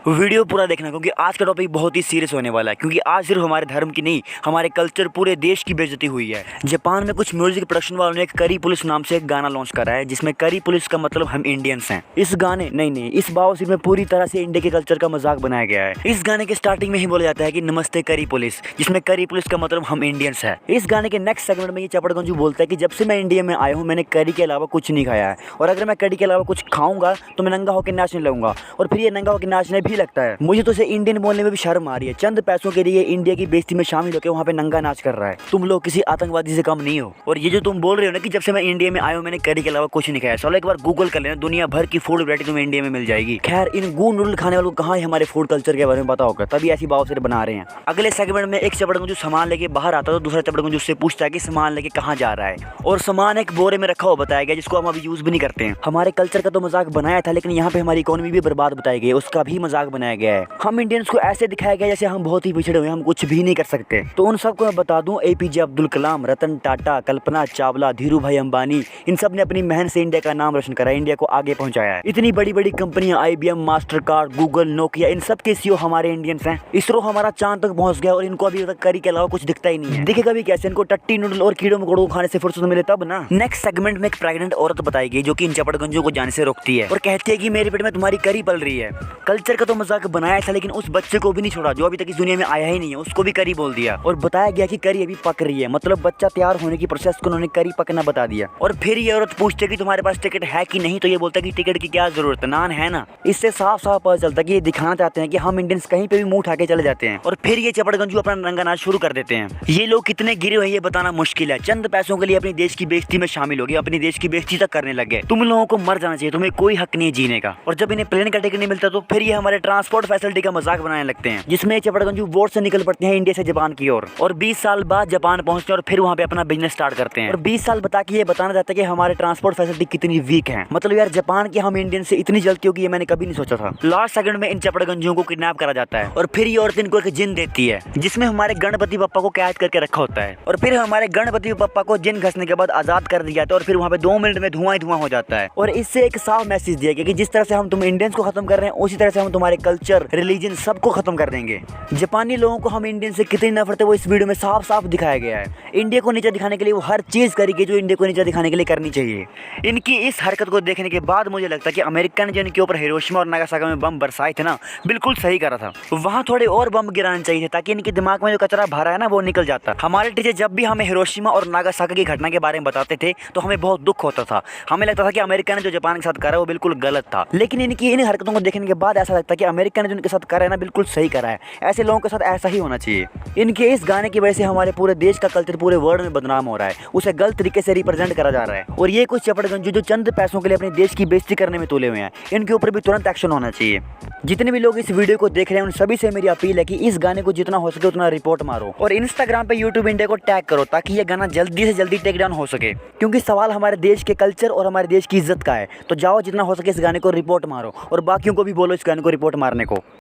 Video पूरा देखना क्योंकि आज का टॉपिक बहुत ही सीरियस होने वाला है। क्योंकि आज सिर्फ हमारे धर्म की नहीं, हमारे कल्चर पूरे देश की बेइज्जती हुई है। जापान में कुछ म्यूजिक प्रोडक्शन वालों ने एक करी पुलिस नाम से एक गाना लॉन्च करा है, जिसमें करी पुलिस का मतलब हम इंडियंस हैं। इस गाने नहीं इस बावसीर में पूरी तरह से इंडिया के कल्चर का मजाक बनाया गया है। इस गाने के स्टार्टिंग में ही बोला जाता है कि नमस्ते करी पुलिस, जिसमें करी पुलिस का मतलब हम इंडियंस है। इस गाने के नेक्स्ट सेगमेंट में ये चपड़गंजू बोलता है कि जब से मैं इंडिया में आया हूँ मैंने करी के अलावा कुछ नहीं खाया है, और अगर मैं करी के अलावा कुछ खाऊंगा तो मैं नंगा होकर नाचने लगूंगा। और फिर ये नंगा होकर नाचने भी लगता है। मुझे तो इसे इंडियन बोलने में भी शर्म आ रही है। चंद पैसों के लिए इंडिया की बेइज्जती में शामिल होकर वहाँ पे नंगा नाच कर रहा है। तुम लोग किसी आतंकवादी से कम नहीं हो। और ये जो तुम बोल रहे हो ना कि जब से मैं इंडिया में आया हूँ मैंने करी के अलावा कुछ नहीं खाया, चलो एक बार गूगल कर लेना, दुनिया भर की फूड वैरायटी तुम्हें इंडिया में मिल जाएगी। खैर, इन गू नूडल खाने वालों को कहाँ है हमारे फूड कल्चर के बारे में पता होगा, तभी ऐसी बावसीर बना रहे हैं। अगले सेगमेंट में एक चपड़गंजू सामान लेके बाहर आता है तो दूसरा चपड़गंजू उससे पूछता है कि सामान लेके कहाँ जा रहा है, और सामान एक बोरे में रखा हुआ बताया गया जिसको हम अभी यूज भी नहीं करते हैं। हमारे कल्चर का तो मजाक बनाया था, लेकिन यहाँ पे हमारी इकोनॉमी भी बर्बाद बताई गई, उसका भी मजाक बनाया गया है। हम इंडियंस को ऐसे दिखाया गया जैसे हम बहुत ही पिछड़े हुए, हम कुछ भी नहीं कर सकते। तो उन सबको मैं बता दूं, APJ अब्दुल कलाम, रतन टाटा, कल्पना चावला, धीरू भाई अंबानी, इन सब ने अपनी मेहनत से इंडिया का नाम रोशन करा, इंडिया को आगे पहुंचाया है। इतनी बड़ी बड़ी कंपनियां IBM, Mastercard, Google, Nokia, इन सब के CEO हमारे इंडियंस हैं। इसरो हमारा चांद तक पहुंच गया और इनको अभी तक करी के अलावा कुछ दिखता ही नहीं है। दिखेगा भी कैसे, इनको टट्टी नूडल और कीड़ों मकोड़ों को खाने से फुर्सत मिले तब ना। नेक्स्ट सेगमेंट में एक प्रेग्नेंट औरत बताई गई जो कि इन चपड़गंजों को जाने से रोकती है और कहती है कि मेरे पेट में तुम्हारी करी पल रही है। कल्चर का तो मजाक बनाया था, लेकिन उस बच्चे को भी नहीं छोड़ा जो अभी तक इस दुनिया में आया ही नहीं है, उसको भी करी बोल दिया। और बताया गया कि करी अभी पक रही है, मतलब बच्चा तैयार होने की प्रोसेस को उन्होंने करी पकना बता दिया। और फिर ये औरत पूछते कि तुम्हारे पास टिकट है कि नहीं, तो ये बोलता है कि टिकट की क्या जरूरत है, नान है ना। इससे साफ साफ पता चलता है कि ये दिखाना चाहते हैं कि हम इंडियंस कहीं पे भी मुंह उठा के चले जाते हैं। और फिर ये चपड़गंजू अपना रंगा नाच शुरू कर देते हैं। ये लोग कितने गिरे हुए ये बताना मुश्किल है। चंद पैसों के लिए अपनी देश की बेइज्जती में शामिल हो गए, अपनी देश की बेइज्जती तक करने लग गए। तुम लोगों को मर जाना चाहिए, तुम्हें कोई हक नहीं है जीने का। और जब इन्हें प्लेन का टिकट नहीं मिलता तो फिर ये हमारे ट्रांसपोर्ट फैसिलिटी का मजाक बनाने लगते हैं, जिसमें चपड़गंजू बोट से निकल पड़ते हैं इंडिया से जापान की ओर, और 20 साल बाद जापान पहुंचते हैं और फिर वहां पे अपना बिजनेस स्टार्ट करते हैं। और 20 साल बता के ये बताना चाहते हैं कि हमारे ट्रांसपोर्ट फैसिलिटी कितनी वीक है। मतलब यार, जापान की हम इंडियन से इतनी जल्दी होगी ये मैंने कभी नहीं सोचा था। लास्ट सेकंड में इन चपड़गंजियों को किडनैप करा जाता है और फिर ये औरत इनको एक जिन देती है जिसमें हमारे गणपति बप्पा को कैद करके रखा होता है। और फिर हमारे गणपति बप्पा को जिन घसने के बाद आजाद कर दिया जाता है और फिर वहाँ पे 2 मिनट में धुआं ही धुआं हो जाता है। और इससे एक साफ मैसेज दिया गया कि जिस तरह से हम तुम इंडियंस को खत्म कर रहे हैं उसी तरह से हम तुम्हारे कल्चर, रिलीजन सबको खत्म कर देंगे। जापानी लोगों को हम इंडियन से कितनी नफरत है वो इस वीडियो में साफ साफ दिखाया गया है। इंडिया को नीचे दिखाने के लिए वो हर चीज करेगी जो इंडिया को नीचे दिखाने के लिए करनी चाहिए। इनकी इस हरकत को देखने के बाद मुझे लगता है कि अमेरिका ने जो इनके ऊपर हिरोशिमा और नागासाकी में बम बरसाए थे ना, बिल्कुल सही करा था। वहाँ थोड़े और बम गिराने चाहिए थे ताकि इनके दिमाग में जो कचरा भरा है ना वो निकल जाता। हमारे टीचर जब भी हमें हिरोशिमा और नागासाकी की घटना के बारे में बताते थे तो हमें बहुत दुख होता था। हमें लगता था कि अमेरिका ने जो जापान के साथ करा वो बिल्कुल गलत था। लेकिन इनकी इन हरकतों को देखने के बाद ऐसा लगता है कि अमेरिका ने जो इनके साथ करा है ना बिल्कुल सही करा है। ऐसे लोगों के साथ ऐसा ही होना चाहिए। इनके इस गाने की वजह से हमारे पूरे देश का कल्चर पूरे वर्ल्ड में बदनाम हो रहा है, उसे गलत तरीके से रिप्रेजेंट करा जा रहा है। और ये कुछ चपड़गंजू जो चंद पैसों के लिए अपने देश की बेइज्जती करने में तुले हुए हैं, इनके ऊपर भी तुरंत एक्शन होना चाहिए। जितने भी लोग इस वीडियो को देख रहे हैं उन सभी से मेरी अपील है कि इस गाने को जितना हो सके उतना रिपोर्ट मारो और इंस्टाग्राम पे YouTube इंडिया को टैग करो ताकि ये गाना जल्दी से जल्दी टेक डाउन हो सके। क्योंकि सवाल हमारे देश के कल्चर और हमारे देश की इज्जत का है। तो जाओ जितना हो सके इस गाने को रिपोर्ट मारो और बाकियों को भी बोलो इस गाने को रिपोर्ट मारने को।